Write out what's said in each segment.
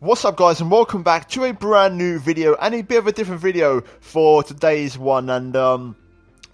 What's up guys, and welcome back to a brand new video and a bit of a different video for today's one, and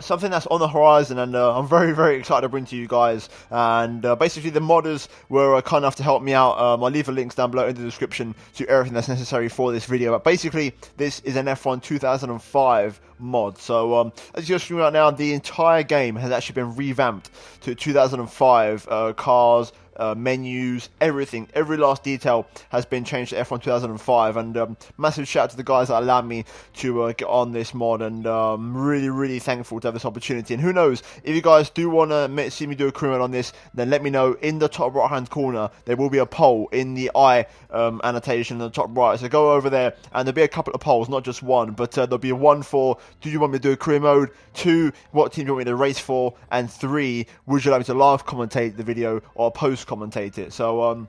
something that's on the horizon, and I'm very excited to bring to you guys. And basically the modders were kind enough to help me out. I'll leave the links down below in the description to everything that's necessary for this video. But basically this is an F1 2005 mod. So as you're seeing right now, the entire game has actually been revamped to 2005 cars, menus, everything, every last detail has been changed to F1 2005, and massive shout out to the guys that allowed me to get on this mod, and I'm really thankful to have this opportunity. And who knows, if you guys do want to see me do a career mode on this, then let me know. In the top right hand corner there will be a poll in the I annotation in the top right, so go over there and there'll be a couple of polls, not just one, but there'll be one for do you want me to do a career mode, 2 what team do you want me to race for, and 3 would you like me to live commentate the video or post commentate it. So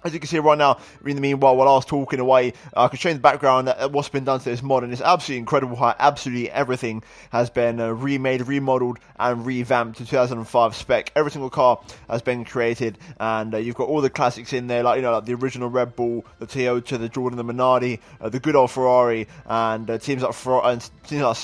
as you can see right now, in the meanwhile, while I was talking away, I can show you the background at what's been done to this mod, and it's absolutely incredible how absolutely everything has been remade, remodeled, and revamped to 2005 spec. Every single car has been created, and you've got all the classics in there, like like the original Red Bull, the Toyota, the Jordan, the Minardi, the good old Ferrari, and teams like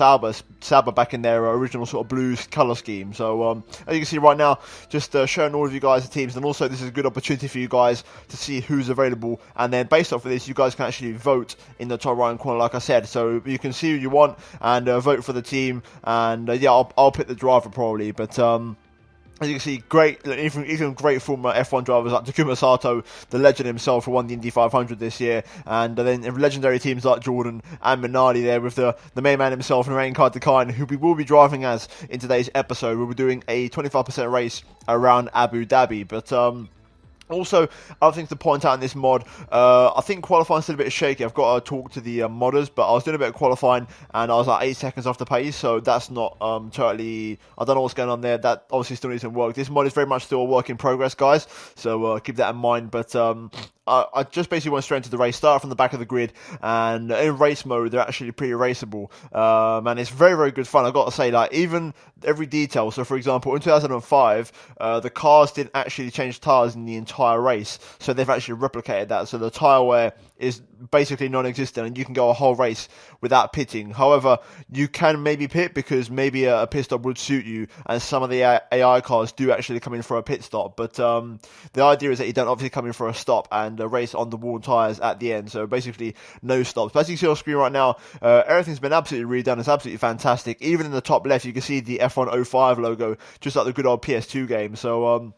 Sauber back in their original sort of blues colour scheme. So as you can see right now, just showing all of you guys the teams, and also this is a good opportunity for you guys to see who's available, and then based off of this you guys can actually vote in the top right hand corner, like I said, so you can see who you want and vote for the team. And yeah, I'll pick the driver probably, but as you can see, even great former F1 drivers like Takuma Sato, the legend himself, who won the Indy 500 this year, and then legendary teams like Jordan and Minardi there with the main man himself, Narain Karthikeyan, who we will be driving as in today's episode. We'll be doing a 25% race around Abu Dhabi. But also, other things to point out in this mod, I think qualifying still a bit shaky. I've got to talk to the modders, but I was doing a bit of qualifying and I was like 8 seconds off the pace, so that's not totally, I don't know what's going on there. That obviously still needs some work. This mod is very much still a work in progress, guys, so keep that in mind. But I just basically went straight into the race, start from the back of the grid, and in race mode they're actually pretty raceable, and it's very good fun. I've got to say, like, even every detail. So for example, in 2005 the cars didn't actually change tyres in the entire race, so they've actually replicated that, so the tyre wear is basically non-existent and you can go a whole race without pitting. However, you can maybe pit because maybe a pit stop would suit you, and some of the AI cars do actually come in for a pit stop, but the idea is that you don't obviously come in for a stop and race on the worn tyres at the end, so basically no stops. But as you can see on screen right now, everything's been absolutely redone. It's absolutely fantastic. Even in the top left you can see the F1 05 logo, just like the good old PS2 game. So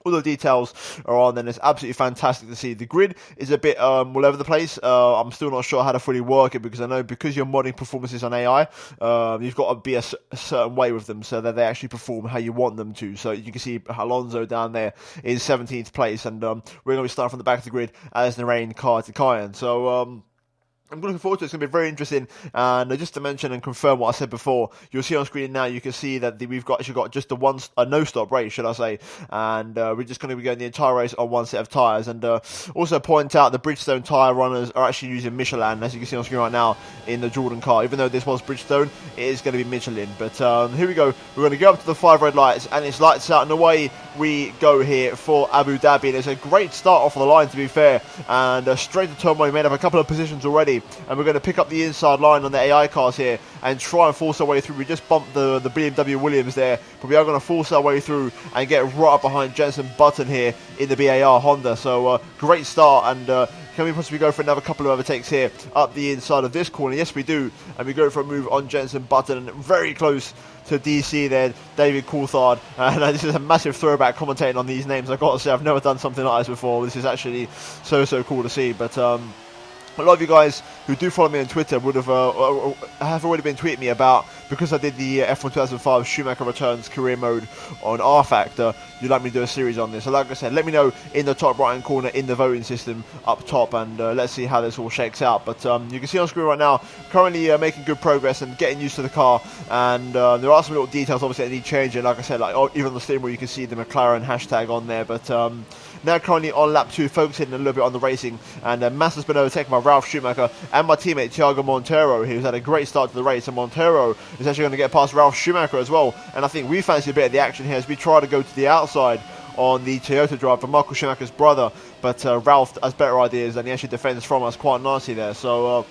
all the details are on, and it's absolutely fantastic to see. The grid is a bit all over the place. I'm still not sure how to fully work it, because I know because you're modding performances on AI, you've got to be a certain way with them so that they actually perform how you want them to. So you can see Alonso down there in 17th place, and we're going to be starting from the back of the grid as Narain Karthikeyan. So I'm looking forward to it. It's going to be very interesting. And just to mention and confirm what I said before, you'll see on screen now, you can see that we've actually got just a no-stop race, should I say. And we're just going to be going the entire race on one set of tyres. And also point out the Bridgestone tyre runners are actually using Michelin, as you can see on screen right now, in the Jordan car. Even though this was Bridgestone, it is going to be Michelin. But here we go. We're going to go up to the 5 red lights, and it's lights out and away we go here for Abu Dhabi. And it's a great start off of the line, to be fair. And straight to turn 1, we made up a couple of positions already. And we're going to pick up the inside line on the AI cars here and try and force our way through. We just bumped the BMW Williams there, but we are going to force our way through and get right up behind Jenson Button here in the BAR Honda. So great start, and can we possibly go for another couple of overtakes here up the inside of this corner? Yes, we do, and we go for a move on Jenson Button, very close to DC there, David Coulthard. And this is a massive throwback commentating on these names. I've got to say, I've never done something like this before. This is actually so cool to see. But a lot of you guys who do follow me on Twitter would have already been tweeting me about, because I did the F1 2005 Schumacher Returns career mode on R Factor, you'd like me to do a series on this. So like I said, let me know in the top right hand corner in the voting system up top, and let's see how this all shakes out. But you can see on screen right now, currently making good progress and getting used to the car, and there are some little details obviously that need changing. Like I said, like even on the steering wheel you can see the McLaren hashtag on there. But now currently on lap 2, focusing a little bit on the racing, and Massa's been overtaken by Ralf Schumacher and my teammate Thiago Monteiro, who's had a great start to the race, and Monteiro is actually going to get past Ralf Schumacher as well. And I think we fancy a bit of the action here as we try to go to the outside on the Toyota drive from Michael Schumacher's brother, but Ralph has better ideas and he actually defends from us quite nicely there. So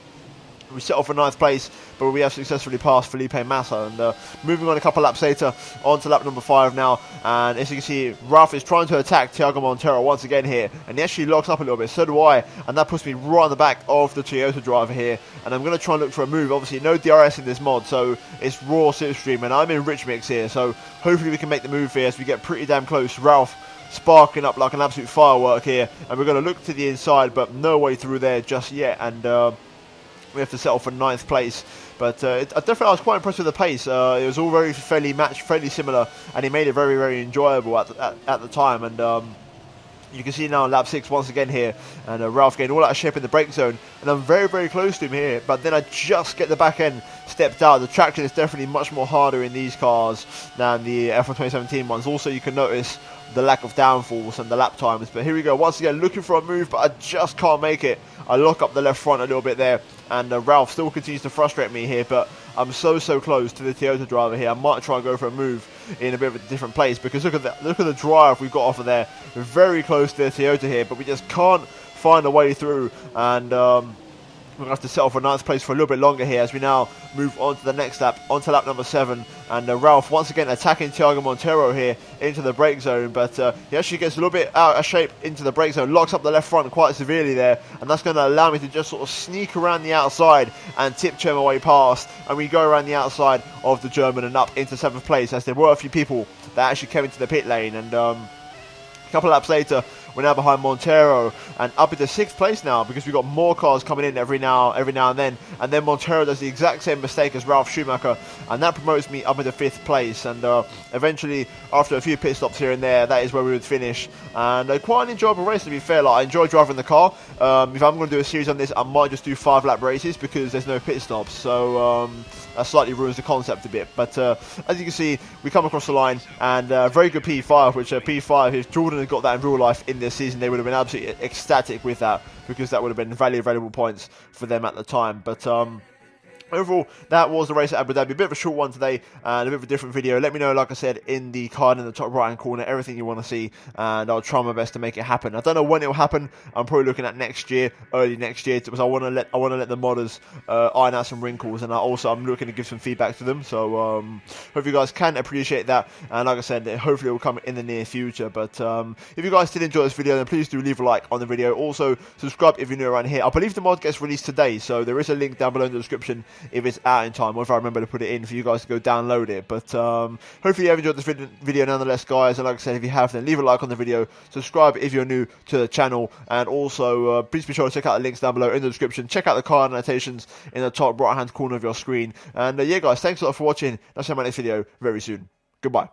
we settle for 9th place, but we have successfully passed Felipe Massa. And moving on a couple laps later, on to lap number 5 now. And as you can see, Ralph is trying to attack Thiago Montero once again here. And he actually locks up a little bit, so do I. And that puts me right on the back of the Toyota driver here. And I'm going to try and look for a move. Obviously, no DRS in this mod, so it's raw slipstream. And I'm in rich mix here, so hopefully we can make the move here as we get pretty damn close. Ralph sparking up like an absolute firework here. And we're going to look to the inside, but no way through there just yet. And we have to settle for 9th place, but I was quite impressed with the pace. It was all fairly matched, fairly similar, and he made it very, very enjoyable at the time. And you can see now on lap 6 once again here, and Ralph getting all out of shape in the brake zone, and I'm very, very close to him here, but then I just get the back end stepped out. The traction is definitely much more harder in these cars than the F1 2017 ones. Also, you can notice the lack of downforce and the lap times. But here we go, once again looking for a move, but I just can't make it. I lock up the left front a little bit there, and Ralph still continues to frustrate me here, but I'm so close to the Toyota driver here. I might try and go for a move in a bit of a different place, because look at the drive we've got off of there. We're very close to the Toyota here, but we just can't find a way through. And we're going to have to settle for 9th place for a little bit longer here as we now move on to the next lap, onto lap number 7. And Ralph once again attacking Thiago Montero here into the brake zone, but he actually gets a little bit out of shape into the brake zone, locks up the left front quite severely there, and that's going to allow me to just sort of sneak around the outside and tiptoe my way past. And we go around the outside of the German and up into 7th place, as there were a few people that actually came into the pit lane. And a couple of laps later, we're now behind Montero and up into 6th place now, because we've got more cars coming in every now and then. And then Montero does the exact same mistake as Ralf Schumacher, and that promotes me up into 5th place. And eventually, after a few pit stops here and there, that is where we would finish. And quite an enjoyable race, to be fair. Like, I enjoy driving the car. If I'm going to do a series on this, I might just do 5-lap races because there's no pit stops. So that slightly ruins the concept a bit. But as you can see, we come across the line, and very good P5, which P5, if Jordan had got that in real life in this season, they would have been absolutely ecstatic with that, because that would have been valuable points for them at the time. But overall, that was the race at Abu Dhabi. A bit of a short one today and a bit of a different video. Let me know, like I said, in the card in the top right hand corner, everything you want to see, and I'll try my best to make it happen. I don't know when it will happen. I'm probably looking at next year, early next year, because I want to let the modders iron out some wrinkles, and I'm looking to give some feedback to them. So hope you guys can appreciate that, and like I said, hopefully it will come in the near future. But if you guys did enjoy this video, then please do leave a like on the video. Also subscribe if you're new around here. I believe the mod gets released today, so there is a link down below in the description if it's out in time, or if I remember to put it in for you guys to go download it. But hopefully you have enjoyed this video nonetheless, guys. And like I said, if you have, then leave a like on the video, subscribe if you're new to the channel, and also please be sure to check out the links down below in the description. Check out the card annotations in the top right hand corner of your screen. And yeah, guys, thanks a lot for watching. I'll see you in my next video very soon. Goodbye.